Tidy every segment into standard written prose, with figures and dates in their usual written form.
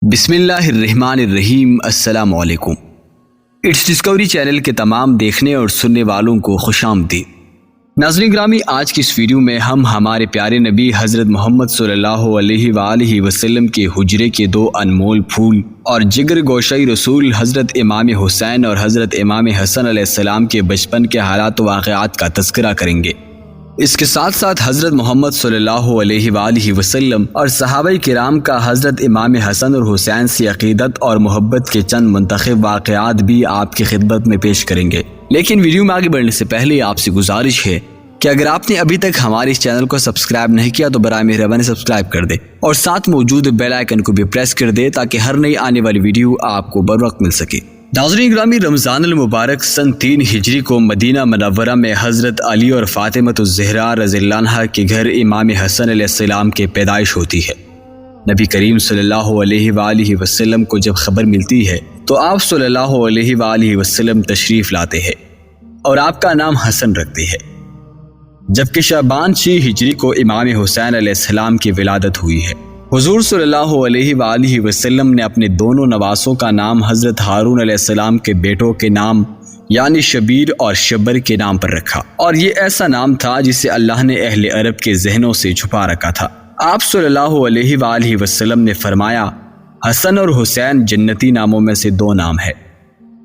بسم اللہ الرحمن الرحیم۔ السلام علیکم۔ اٹس ڈسکوری چینل کے تمام دیکھنے اور سننے والوں کو خوش آمدید۔ ناظرین گرامی، آج کی اس ویڈیو میں ہم ہمارے پیارے نبی حضرت محمد صلی اللہ علیہ وآلہ وسلم کے حجرے کے دو انمول پھول اور جگر گوشہ رسول حضرت امام حسین اور حضرت امام حسن علیہ السلام کے بچپن کے حالات و واقعات کا تذکرہ کریں گے۔ اس کے ساتھ ساتھ حضرت محمد صلی اللہ علیہ وآلہ وسلم اور صحابہ کرام کا حضرت امام حسن اور حسین سے عقیدت اور محبت کے چند منتخب واقعات بھی آپ کی خدمت میں پیش کریں گے۔ لیکن ویڈیو میں آگے بڑھنے سے پہلے آپ سے گزارش ہے کہ اگر آپ نے ابھی تک ہمارے اس چینل کو سبسکرائب نہیں کیا تو برائے مہربانی سبسکرائب کر دے اور ساتھ موجود بیل آئیکن کو بھی پریس کر دے تاکہ ہر نئی آنے والی ویڈیو آپ کو بر وقت مل سکے۔ ناظرین گرامی، رمضان المبارک سن 3 ہجری کو مدینہ منورہ میں حضرت علی اور فاطمہ الزہرا رضی اللہ عنہا کے گھر امام حسن علیہ السلام کے پیدائش ہوتی ہے۔ نبی کریم صلی اللہ علیہ وآلہ وسلم کو جب خبر ملتی ہے تو آپ صلی اللہ علیہ وآلہ وسلم تشریف لاتے ہیں اور آپ کا نام حسن رکھتے ہیں، جبکہ شعبان 6 ہجری کو امام حسین علیہ السلام کی ولادت ہوئی ہے۔ حضور صلی اللہ علیہ وآلہ وسلم نے اپنے دونوں نواسوں کا نام حضرت ہارون علیہ السلام کے بیٹوں کے نام یعنی شبیر اور شبر کے نام پر رکھا، اور یہ ایسا نام تھا جسے اللہ نے اہل عرب کے ذہنوں سے چھپا رکھا تھا۔ آپ صلی اللہ علیہ وآلہ وسلم نے فرمایا، حسن اور حسین جنتی ناموں میں سے 2 نام ہے۔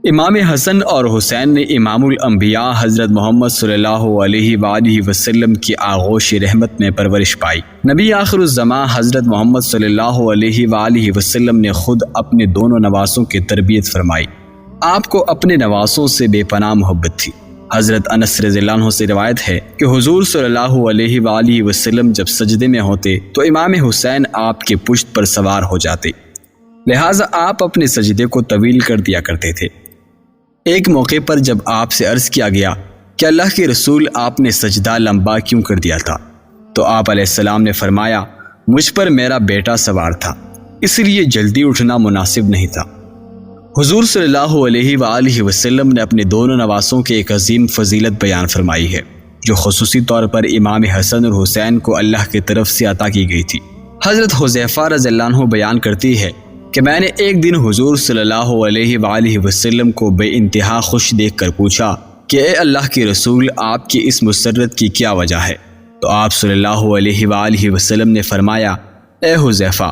امام حسن اور حسین نے امام الانبیاء حضرت محمد صلی اللہ علیہ وآلہ وسلم کی آغوش رحمت میں پرورش پائی۔ نبی آخر الزماں حضرت محمد صلی اللہ علیہ وآلہ وسلم نے خود اپنے دونوں نواسوں کی تربیت فرمائی۔ آپ کو اپنے نواسوں سے بے پناہ محبت تھی۔ حضرت انس رضی اللہ عنہ سے روایت ہے کہ حضور صلی اللہ علیہ وآلہ وسلم جب سجدے میں ہوتے تو امام حسین آپ کے پشت پر سوار ہو جاتے، لہٰذا آپ اپنے سجدے کو طویل کر دیا کرتے تھے۔ ایک موقع پر جب آپ سے عرض کیا گیا کہ اللہ کے رسول، آپ نے سجدہ لمبا کیوں کر دیا تھا؟ تو آپ علیہ السلام نے فرمایا، مجھ پر میرا بیٹا سوار تھا، اس لیے جلدی اٹھنا مناسب نہیں تھا۔ حضور صلی اللہ علیہ وآلہ وسلم نے اپنے دونوں نواسوں کے ایک عظیم فضیلت بیان فرمائی ہے جو خصوصی طور پر امام حسن اور حسین کو اللہ کی طرف سے عطا کی گئی تھی۔ حضرت حذیفہ رضی اللہ عنہ بیان کرتی ہے کہ میں نے ایک دن حضور صلی اللہ علیہ وآلہ وسلم کو بے انتہا خوش دیکھ کر پوچھا کہ اے اللہ کے رسول، آپ کی اس مسرت کی کیا وجہ ہے؟ تو آپ صلی اللہ علیہ وآلہ وسلم نے فرمایا، اے حذیفہ،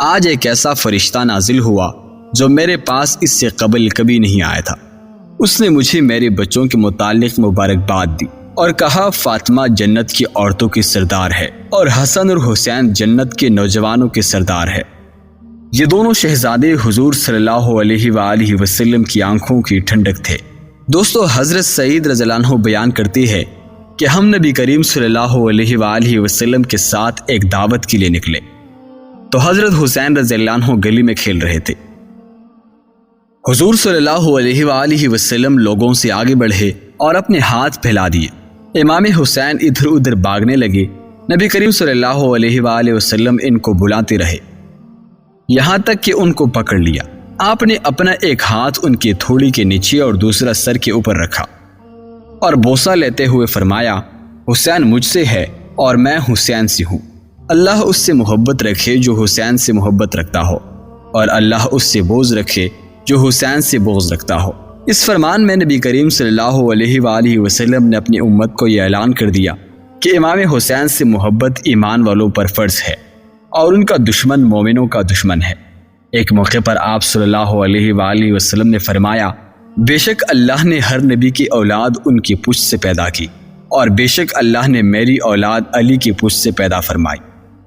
آج ایک ایسا فرشتہ نازل ہوا جو میرے پاس اس سے قبل کبھی نہیں آیا تھا۔ اس نے مجھے میرے بچوں کے متعلق مبارکباد دی اور کہا، فاطمہ جنت کی عورتوں کی سردار ہے اور حسن اور حسین جنت کے نوجوانوں کے سردار ہے۔ یہ دونوں شہزادے حضور صلی اللہ علیہ وآلہ وسلم کی آنکھوں کی ٹھنڈک تھے۔ دوستو، حضرت سعید رضی اللہ عنہ بیان کرتی ہے کہ ہم نبی کریم صلی اللہ علیہ وآلہ وسلم کے ساتھ ایک دعوت کے لیے نکلے تو حضرت حسین رضی اللہ عنہ گلی میں کھیل رہے تھے۔ حضور صلی اللہ علیہ وآلہ وسلم لوگوں سے آگے بڑھے اور اپنے ہاتھ پھیلا دیے۔ امام حسین ادھر ادھر بھاگنے لگے۔ نبی کریم صلی اللہ علیہ وآلہ وسلم ان کو بلاتے رہے یہاں تک کہ ان کو پکڑ لیا۔ آپ نے اپنا ایک ہاتھ ان کی تھوڑی کے نیچے اور دوسرا سر کے اوپر رکھا اور بوسہ لیتے ہوئے فرمایا، حسین مجھ سے ہے اور میں حسین سے ہوں۔ اللہ اس سے محبت رکھے جو حسین سے محبت رکھتا ہو، اور اللہ اس سے بغض رکھے جو حسین سے بغض رکھتا ہو۔ اس فرمان میں نبی کریم صلی اللہ علیہ وآلہ وسلم نے اپنی امت کو یہ اعلان کر دیا کہ امام حسین سے محبت ایمان والوں پر فرض ہے اور ان کا دشمن مومنوں کا دشمن ہے۔ ایک موقع پر آپ صلی اللہ علیہ وآلہ وسلم نے فرمایا، بے شک اللہ نے ہر نبی کی اولاد ان کی پشت سے پیدا کی، اور بے شک اللہ نے میری اولاد علی کی پشت سے پیدا فرمائی۔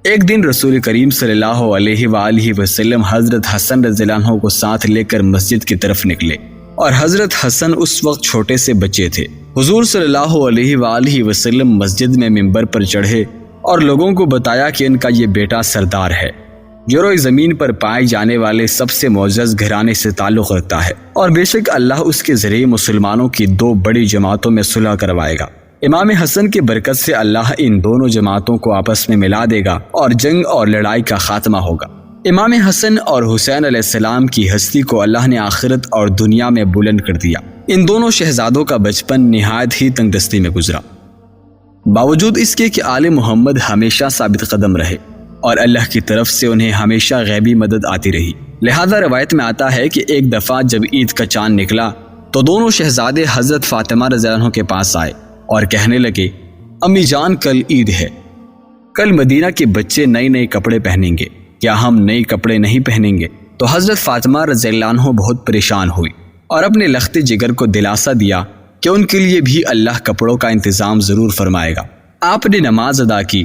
ایک دن رسول کریم صلی اللہ علیہ وآلہ وسلم حضرت حسن رضی اللہ عنہ کو ساتھ لے کر مسجد کی طرف نکلے، اور حضرت حسن اس وقت چھوٹے سے بچے تھے۔ حضور صلی اللہ علیہ وآلہ وسلم مسجد میں منبر پر چڑھے اور لوگوں کو بتایا کہ ان کا یہ بیٹا سردار ہے جو روئے زمین پر پائے جانے والے سب سے معزز گھرانے سے تعلق رکھتا ہے، اور بے شک اللہ اس کے ذریعے مسلمانوں کی 2 بڑی جماعتوں میں صلح کروائے گا۔ امام حسن کی برکت سے اللہ ان دونوں جماعتوں کو آپس میں ملا دے گا اور جنگ اور لڑائی کا خاتمہ ہوگا۔ امام حسن اور حسین علیہ السلام کی ہستی کو اللہ نے آخرت اور دنیا میں بلند کر دیا۔ ان دونوں شہزادوں کا بچپن نہایت ہی تنگ دستی میں گزرا، باوجود اس کے کہ آل محمد ہمیشہ ثابت قدم رہے۔ اور اللہ کی طرف سے انہیں ہمیشہ غیبی مدد آتی رہی۔ لہذا روایت میں آتا ہے کہ ایک دفعہ جب عید کا چاند نکلا تو دونوں شہزادے حضرت فاطمہ رضی اللہ عنہ کے پاس آئے اور کہنے لگے، امی جان کل عید ہے، کل مدینہ کے بچے نئے نئے کپڑے پہنیں گے، کیا ہم نئے کپڑے نہیں پہنیں گے؟ تو حضرت فاطمہ رضی اللہ عنہ بہت پریشان ہوئی اور اپنے لخت جگر کو دلاسا دیا کہ ان کے لیے بھی اللہ کپڑوں کا انتظام ضرور فرمائے گا۔ آپ نے نماز ادا کی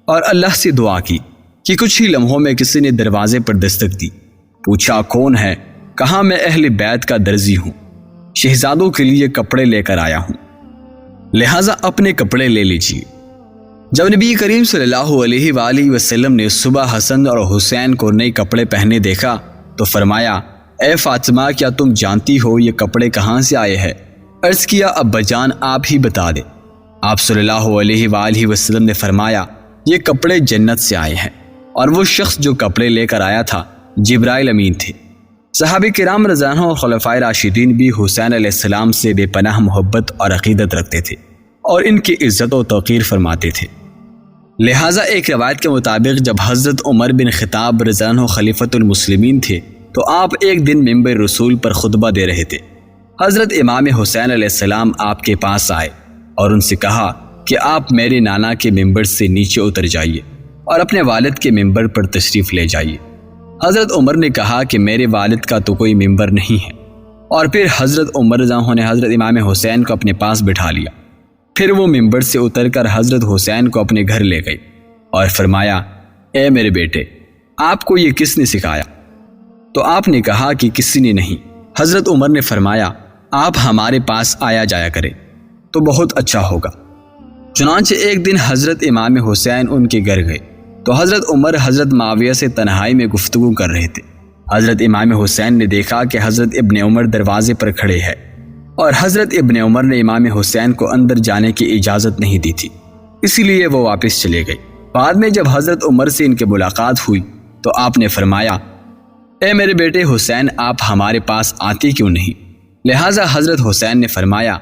اور اللہ سے دعا کی کہ کچھ ہی لمحوں میں کسی نے دروازے پر دستک دی۔ پوچھا کون ہے؟ کہا میں اہل بیت کا درزی ہوں، شہزادوں کے لیے کپڑے لے کر آیا ہوں، لہٰذا اپنے کپڑے لے لیجیے۔ جب نبی کریم صلی اللہ علیہ وآلہ وسلم نے صبح حسن اور حسین کو نئے کپڑے پہنے دیکھا تو فرمایا، اے فاطمہ کیا تم جانتی ہو یہ کپڑے کہاں سے آئے ہیں؟ عرض کیا ابا جان آپ ہی بتا دیں۔ آپ صلی اللہ علیہ وآلہ وسلم نے فرمایا، یہ کپڑے جنت سے آئے ہیں، اور وہ شخص جو کپڑے لے کر آیا تھا جبرائیل امین تھے۔ صحابہ کرام رضی اللہ عنہ اور خلفائے راشدین بھی حسین علیہ السلام سے بے پناہ محبت اور عقیدت رکھتے تھے اور ان کی عزت و توقیر فرماتے تھے۔ لہٰذا ایک روایت کے مطابق جب حضرت عمر بن خطاب رضی اللہ عنہ خلیفۃ المسلمین تھے تو آپ ایک دن منبر رسول پر خطبہ دے رہے تھے۔ حضرت امام حسین علیہ السلام آپ کے پاس آئے اور ان سے کہا کہ آپ میرے نانا کے منبر سے نیچے اتر جائیے اور اپنے والد کے منبر پر تشریف لے جائیے۔ حضرت عمر نے کہا کہ میرے والد کا تو کوئی منبر نہیں ہے، اور پھر حضرت عمر رضی اللہ عنہ نے حضرت امام حسین کو اپنے پاس بٹھا لیا۔ پھر وہ منبر سے اتر کر حضرت حسین کو اپنے گھر لے گئے اور فرمایا، اے میرے بیٹے، آپ کو یہ کس نے سکھایا؟ تو آپ نے کہا کہ کسی نے نہیں۔ حضرت عمر نے فرمایا، آپ ہمارے پاس آیا جایا کریں تو بہت اچھا ہوگا۔ چنانچہ ایک دن حضرت امام حسین ان کے گھر گئے تو حضرت عمر حضرت معاویہ سے تنہائی میں گفتگو کر رہے تھے۔ حضرت امام حسین نے دیکھا کہ حضرت ابن عمر دروازے پر کھڑے ہیں، اور حضرت ابن عمر نے امام حسین کو اندر جانے کی اجازت نہیں دی تھی، اسی لیے وہ واپس چلے گئے۔ بعد میں جب حضرت عمر سے ان کی ملاقات ہوئی تو آپ نے فرمایا، اے میرے بیٹے حسین، آپ ہمارے پاس آتے کیوں نہیں؟ لہٰذا حضرت حسین نے فرمایا،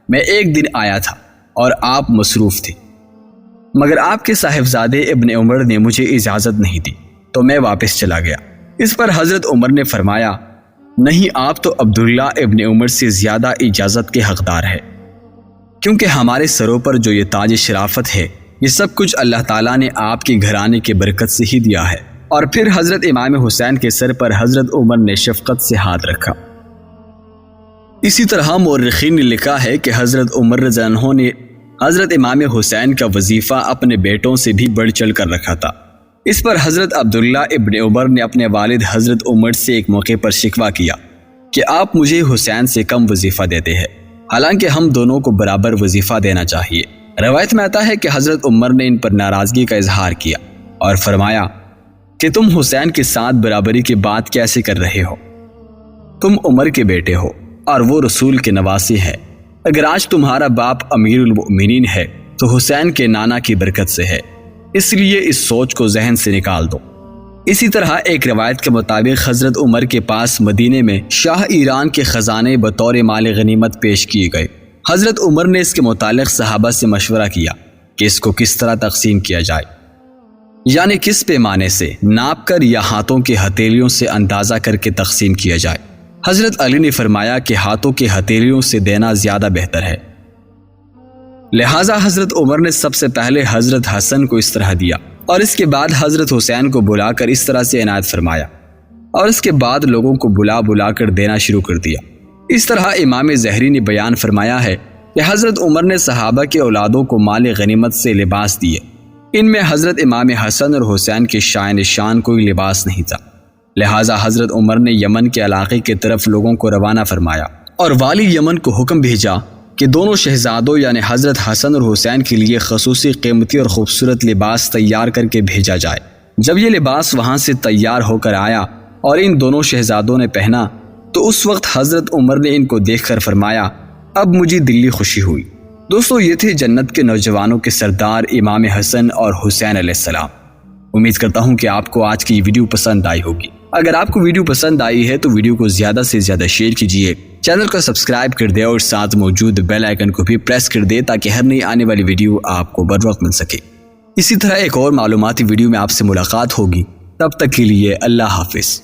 میں ایک دن آیا تھا اور آپ مصروف تھے، مگر آپ کے صاحبزادے ابن عمر نے مجھے اجازت نہیں دی تو میں واپس چلا گیا۔ اس پر حضرت عمر نے فرمایا، نہیں، آپ تو عبداللہ ابن عمر سے زیادہ اجازت کے حقدار ہے، کیونکہ ہمارے سروں پر جو یہ تاج شرافت ہے یہ سب کچھ اللہ تعالیٰ نے آپ کے گھرانے کی برکت سے ہی دیا ہے۔ اور پھر حضرت امام حسین کے سر پر حضرت عمر نے شفقت سے ہاتھ رکھا۔ اسی طرح مورخین نے لکھا ہے کہ حضرت عمر رضی اللہ عنہ نے حضرت امام حسین کا وظیفہ اپنے بیٹوں سے بھی بڑھ چڑھ کر رکھا تھا۔ اس پر حضرت عبداللہ ابن عمر نے اپنے والد حضرت عمر سے ایک موقع پر شکوہ کیا کہ آپ مجھے حسین سے کم وظیفہ دیتے ہیں، حالانکہ ہم دونوں کو برابر وظیفہ دینا چاہیے۔ روایت میں آتا ہے کہ حضرت عمر نے ان پر ناراضگی کا اظہار کیا اور فرمایا کہ تم حسین کے ساتھ برابری کی بات کیسے کر رہے ہو؟ تم عمر کے بیٹے ہو اور وہ رسول کے نواسی ہے۔ اگر آج تمہارا باپ امیر المؤمنین ہے تو حسین کے نانا کی برکت سے ہے، اس لیے اس سوچ کو ذہن سے نکال دو۔ اسی طرح ایک روایت کے مطابق حضرت عمر کے پاس مدینے میں شاہ ایران کے خزانے بطور مال غنیمت پیش کیے گئے۔ حضرت عمر نے اس کے متعلق صحابہ سے مشورہ کیا کہ اس کو کس طرح تقسیم کیا جائے، یعنی کس پیمانے سے ناپ کر یا ہاتھوں کے ہتھیلیوں سے اندازہ کر کے تقسیم کیا جائے۔ حضرت علی نے فرمایا کہ ہاتھوں کے ہتھیلیوں سے دینا زیادہ بہتر ہے۔ لہٰذا حضرت عمر نے سب سے پہلے حضرت حسن کو اس طرح دیا، اور اس کے بعد حضرت حسین کو بلا کر اس طرح سے عنایت فرمایا، اور اس کے بعد لوگوں کو بلا کر دینا شروع کر دیا۔ اس طرح امام زہری نے بیان فرمایا ہے کہ حضرت عمر نے صحابہ کے اولادوں کو مال غنیمت سے لباس دیے۔ ان میں حضرت امام حسن اور حسین کے شائن شان کوئی لباس نہیں تھا، لہٰذا حضرت عمر نے یمن کے علاقے کی طرف لوگوں کو روانہ فرمایا اور والی یمن کو حکم بھیجا کہ دونوں شہزادوں یعنی حضرت حسن اور حسین کے لیے خصوصی قیمتی اور خوبصورت لباس تیار کر کے بھیجا جائے۔ جب یہ لباس وہاں سے تیار ہو کر آیا اور ان دونوں شہزادوں نے پہنا تو اس وقت حضرت عمر نے ان کو دیکھ کر فرمایا، اب مجھے دلی خوشی ہوئی۔ دوستو، یہ تھے جنت کے نوجوانوں کے سردار امام حسن اور حسین علیہ السلام۔ امید کرتا ہوں کہ آپ کو آج کی یہ ویڈیو پسند آئی ہوگی۔ اگر آپ کو ویڈیو پسند آئی ہے تو ویڈیو کو زیادہ سے زیادہ شیئر کیجیے، چینل کو سبسکرائب کر دیں اور ساتھ موجود بیل آئیکن کو بھی پریس کر دیں تاکہ ہر نئی آنے والی ویڈیو آپ کو بر وقت مل سکے۔ اسی طرح ایک اور معلوماتی ویڈیو میں آپ سے ملاقات ہوگی، تب تک کے لیے اللہ حافظ۔